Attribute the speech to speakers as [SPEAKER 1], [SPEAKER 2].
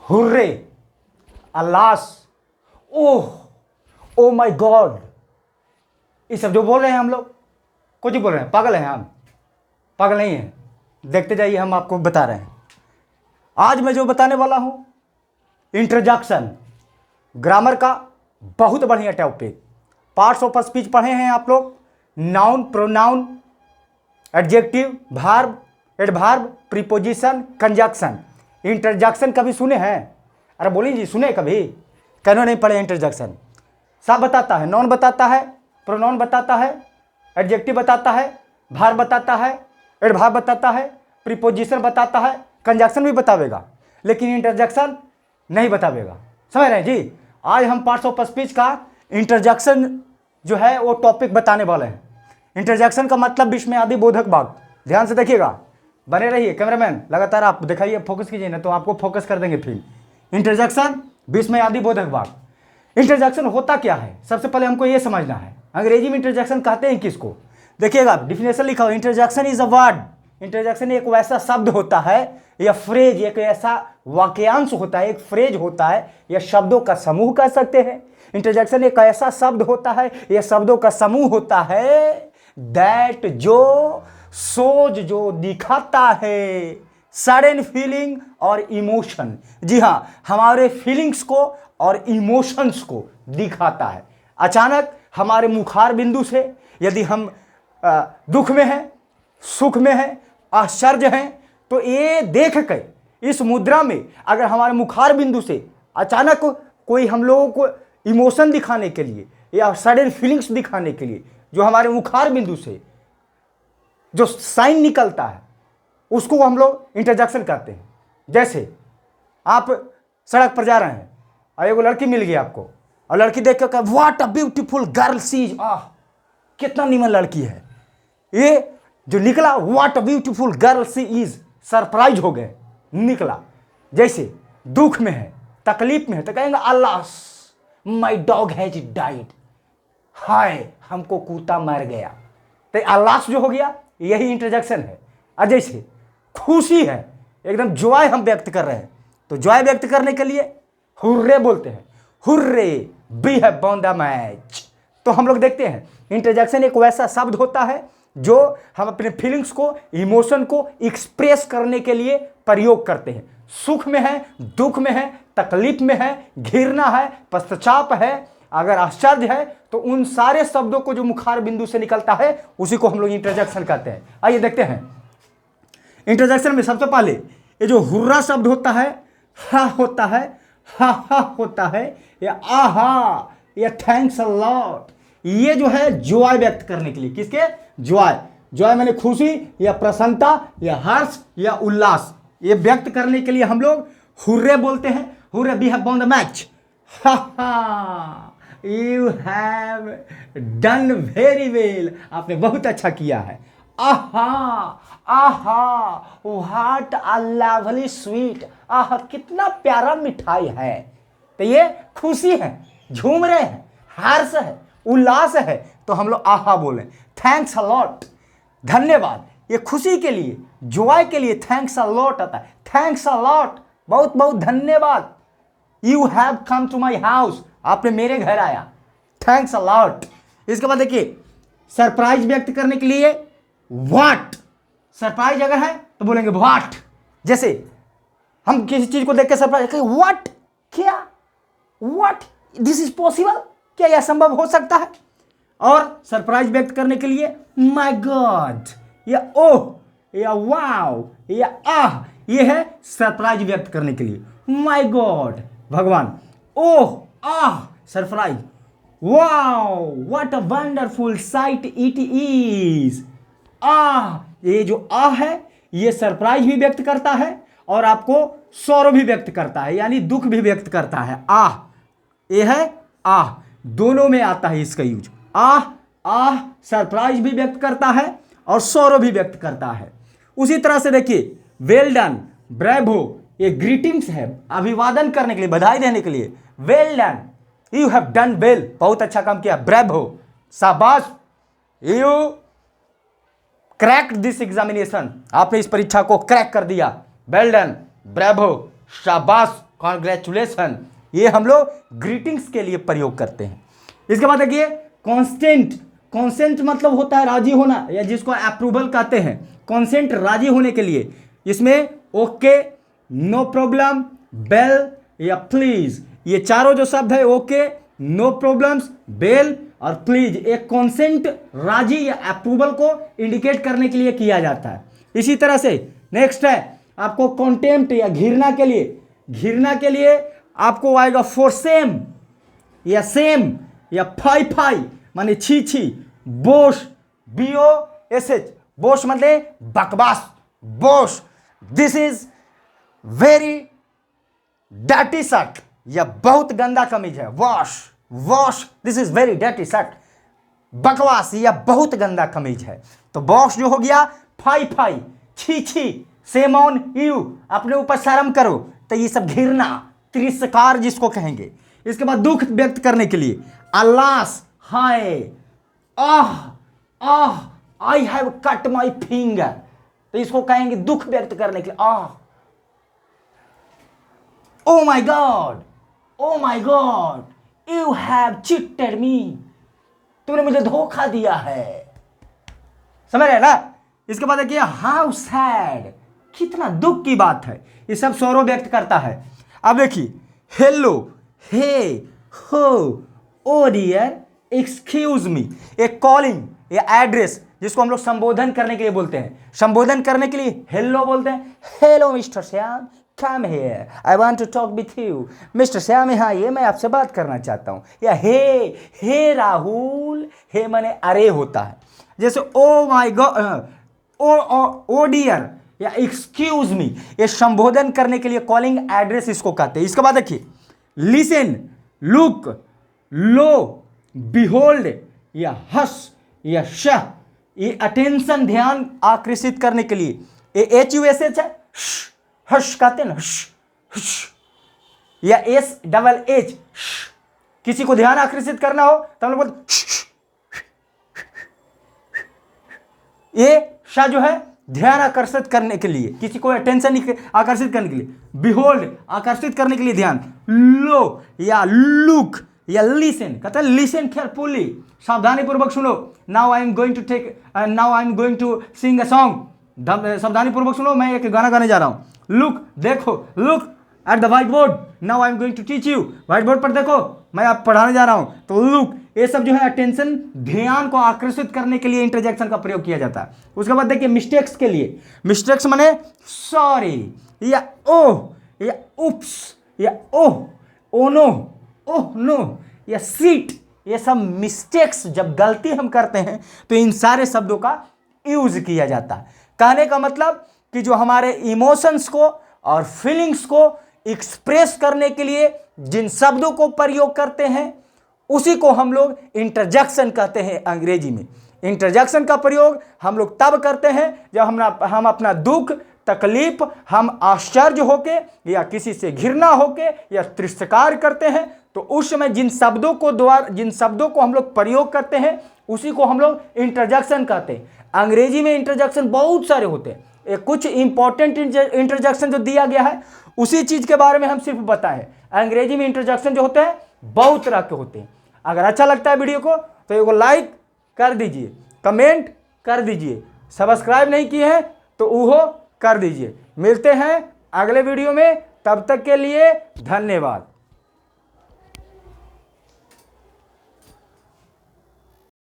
[SPEAKER 1] Hurray, अल्लास, oh, O my God, ये सब जो बोल रहे हैं हम लोग, कुछ बोल रहे हैं, पागल हैं हम? पागल नहीं हैं, देखते जाइए, हम आपको बता रहे हैं। आज मैं जो बताने वाला हूं, इंटरजेक्शन, ग्रामर का बहुत बढ़िया टॉपिक। पार्ट्स ऑफ स्पीच पढ़े हैं आप लोग, noun, pronoun, adjective, verb, adverb, preposition, conjunction. Interjection कभी सुने हैं? अरे बोलिए जी, सुने कभी? क्यों नहीं पढ़े इंटरजेक्शन? सब बताता है, नाउन बताता है, प्रोनाउन बताता है, एडजेक्टिव बताता है, भार्ब बताता है, एडभार्ब बताता है, प्रीपोजिशन बताता है, कंजक्शन भी बतावेगा, लेकिन इंटरजेक्शन नहीं बतावेगा। समझ रहे हैं जी? आज हम पार्ट्स ऑफ स्पीच का इंटरजेक्शन जो है वो टॉपिक बताने वाले हैं। इंटरजेक्शन का मतलब विस्मयादि बोधक भाग। ध्यान से देखिएगा, बने रहिए कैमरामैन, लगातार आप दिखाइए, फोकस कीजिए ना तो आपको फोकस कर देंगे फिर। इंटरजेक्शन, विस्मयादि बोधक भाग। इंटरजेक्शन होता क्या है, सबसे पहले हमको ये समझना है। अंग्रेजी में इंटरजेक्शन कहते हैं किसको? देखिएगा, डिफिनेशन लिखा हो, interjection is a word. Interjection एक वैसा शब्द होता है या फ्रेज, एक ऐसा वाक्यांश होता है, एक फ्रेज होता है या शब्दों का समूह कह सकते हैं। इंटरजेक्शन एक ऐसा शब्द होता है या शब्दों का समूह होता है दैट जो सोच, जो दिखाता है सडन फीलिंग और इमोशन। जी हाँ, हमारे फीलिंग्स को और इमोशंस को दिखाता है। अचानक हमारे मुखार बिंदु से यदि हम दुख में हैं, सुख में हैं, आश्चर्य हैं, तो ये देख कर इस मुद्रा में अगर हमारे मुखार बिंदु से अचानक कोई हम लोगों को इमोशन दिखाने के लिए या सडन फीलिंग्स दिखाने के लिए जो हमारे मुखार बिंदु से जो साइन निकलता है उसको हम लोग इंटरजेक्शन कहते हैं। जैसे आप सड़क पर जा रहे हैं और एगो लड़की मिल गई आपको, और लड़की देख कर what a beautiful girl she is, ah कितना नीमन लड़की है। ये जो निकला what a beautiful girl she is, surprise हो गए, निकला। जैसे दुख में है, तकलीफ में है तो कहेंगे अल्लाह माई डॉग हैज डाइड, हाय हमको कुत्ता मर गया। तो अल्लाह जो हो गया यही इंटरजेक्शन है। और जैसे खुशी है, एकदम जॉय हम व्यक्त कर रहे हैं, तो जॉय व्यक्त करने के लिए हुर्रे बोलते हैं, hurray we have won the match. तो हम लोग देखते हैं इंटरजेक्शन एक वैसा शब्द होता है जो हम अपने फीलिंग्स को, इमोशन को एक्सप्रेस करने के लिए प्रयोग करते हैं। सुख में है, दुख में है, तकलीफ में है, घृणा है, पश्चाताप है, अगर आश्चर्य है, तो उन सारे शब्दों को जो मुखार बिंदु से निकलता है उसी को हम लोग इंटरजेक्शन कहते हैं। आइए देखते हैं इंटरजेक्शन में सबसे पहले ये जो हुर्रा शब्द होता है, हा होता है, हा होता है, या आहा, या थैंक्स अ लॉट, ये जो है जॉय व्यक्त करने के लिए, किसके? जॉय। जॉय माने खुशी या प्रसन्नता या हर्ष या उल्लास, ये व्यक्त करने के लिए हम लोग हुर्रे बोलते हैं। Hurray we have won the match, you have done very well, आपने बहुत अच्छा किया है। आहा आहा व्हाट अ लवली स्वीट, आहा कितना प्यारा मिठाई है। तो ये खुशी है, झूम रहे हैं, हर्ष है, उल्लास है, तो हम लोग आहा बोले। थैंक्स अ लॉट, धन्यवाद, ये खुशी के लिए, जॉय के लिए थैंक्स अ लॉट आता है। थैंक्स अ लॉट, बहुत बहुत धन्यवाद। You have come to my house, आपने मेरे घर आया, थैंक्स अ लॉट। इसके बाद देखिए सरप्राइज व्यक्त करने के लिए व्हाट, सरप्राइज अगर है तो बोलेंगे व्हाट। जैसे हम किसी चीज को देख के सरप्राइज, व्हाट, क्या, व्हाट, दिस इज पॉसिबल, क्या यह संभव हो सकता है। और सरप्राइज व्यक्त करने के लिए माय गॉड, या ओह, या वाओ, या आह, ये है सरप्राइज व्यक्त करने के लिए। माय गॉड भगवान, oh ah surprise, wow what a wonderful sight it is. Ah, ये जो आह है ये सरप्राइज भी व्यक्त करता है और आपको सौरव भी व्यक्त करता है, यानी दुख भी व्यक्त करता है। आह, ये है आह, दोनों में आता है इसका यूज। आह आह सरप्राइज भी व्यक्त करता है और सौरव भी व्यक्त करता है। उसी तरह से देखिए वेल डन, ब्रेवो, ये ग्रीटिंग्स है, अभिवादन करने के लिए, बधाई देने के लिए। Well done, you have done well, बहुत अच्छा काम किया। ब्रेवो, शाबाश, यू क्रैक्ड दिस एग्जामिनेशन, आपने इस परीक्षा को क्रैक कर दिया। वेल डन, ब्रेवो, शाबाश, कॉन्ग्रेचुलेसन, ये हम लोग ग्रीटिंग्स के लिए प्रयोग करते हैं। इसके बाद देखिए कॉन्सेंट। कॉन्सेंट मतलब होता है राजी होना, या जिसको अप्रूवल कहते हैं। कॉन्सेंट राजी होने के लिए, इसमें ओके, नो प्रॉब्लम, बेल या प्लीज, ये चारों जो शब्द है ओके, नो प्रॉब्लम्स, बेल और प्लीज, एक कॉन्सेंट राजी या अप्रूवल को इंडिकेट करने के लिए किया जाता है। इसी तरह से नेक्स्ट है आपको कॉन्टेम्प्ट या घृणा के लिए। घृणा के लिए आपको आएगा फॉर सेम या सेम या फाई फाई माने छी छी, बोश, BOSH, बोश मतलब बकवास, bosh, this is very dirty shirt, या बहुत गंदा कमीज है। Wash, wash, this is very dirty shirt, बकवास या बहुत गंदा कमीज है। तो बॉश जो हो गया फाई फाई, छी छी, सेम ऑन यू, अपने ऊपर शर्म करो, तो ये सब घृणा, तिरस्कार जिसको कहेंगे। इसके बाद दुख व्यक्त करने के लिए अलास, हाय, ah, ah, I have cut my finger, तो इसको कहेंगे दुख व्यक्त करने के लिए ah. Oh my god, oh my god, you have cheated me, तुमने मुझे धोखा दिया है। समझ रहे ना। इसके बाद देखिए हाउ सैड, कितना दुख की बात है, ये सब सौरव व्यक्त करता है। अब देखिए हेलो, हे, हो, ओ डियर, एक्सक्यूज मी, एक कॉलिंग या एड्रेस जिसको हम लोग संबोधन करने के लिए बोलते हैं। संबोधन करने के लिए हेलो बोलते हैं, hello mister Shyam, come here, I want to talk with you. Mister Shyam यहाँ आइए, मैं आपसे बात करना चाहता हूँ। या हे राहुल, हे माने अरे होता है। जैसे oh my god, oh dear या एक्सक्यूज मी, ये संबोधन करने के लिए कॉलिंग एड्रेस इसको कहते हैं। इसके बाद देखिए लिसन, लुक, लो, बिहोल्ड या हस या शह, ये अटेंशन ध्यान आकर्षित करने के लिए। ये HUSH है, हश कहते हैं ना, हश, या SHH, किसी को ध्यान आकर्षित करना हो तो हम लोग बोलते, ये श जो है ध्यान आकर्षित करने के लिए, किसी को अटेंशन आकर्षित करने के लिए। बिहोल्ड आकर्षित करने के लिए ध्यान। लो या लुक या लिसन, कहता है लिसन केयरफुली, सावधानी पूर्वक सुनो। Now I am going to sing a song, सावधानी पूर्वक सुनो, मैं एक गाना गाने जा रहा हूं। लुक, देखो, look at the white board, now I am going to teach you, white board पर देखो, मैं आप पढ़ाने जा रहा हूं। तो लुक, ये सब जो है अटेंशन ध्यान को आकर्षित करने के लिए इंटरजेक्शन का प्रयोग किया जाता है। उसके बाद देखिए मिस्टेक्स के लिए, मिस्टेक्स माने सॉरी या ओह या उप्स या ओह, ओ नो, ओह नो या सीट, ये सब मिस्टेक्स, जब गलती हम करते हैं तो इन सारे शब्दों का यूज किया जाता है। कहने का मतलब कि जो हमारे इमोशंस को और फीलिंग्स को एक्सप्रेस करने के लिए जिन शब्दों को प्रयोग करते हैं उसी को हम लोग इंटरजेक्शन कहते हैं अंग्रेजी में। इंटरजेक्शन का प्रयोग हम लोग तब करते हैं जब हम अपना दुख, तकलीफ, हम आश्चर्य होके या किसी से घृणा होके या तिरस्कार करते हैं, तो उस समय जिन शब्दों को हम लोग प्रयोग करते हैं उसी को हम लोग इंटरजेक्शन कहते हैं। अंग्रेजी में इंटरजेक्शन बहुत सारे होते हैं, कुछ इंपॉर्टेंट इंटरजेक्शन जो दिया गया है उसी चीज के बारे में हम सिर्फ बताए हैं। अंग्रेजी में इंटरजेक्शन जो होते हैं बहुत तरह के होते हैं। अगर अच्छा लगता है वीडियो को तो एक लाइक कर दीजिए, कमेंट कर दीजिए, सब्सक्राइब नहीं किए हैं तो वो कर दीजिए। मिलते हैं अगले वीडियो में, तब तक के लिए धन्यवाद।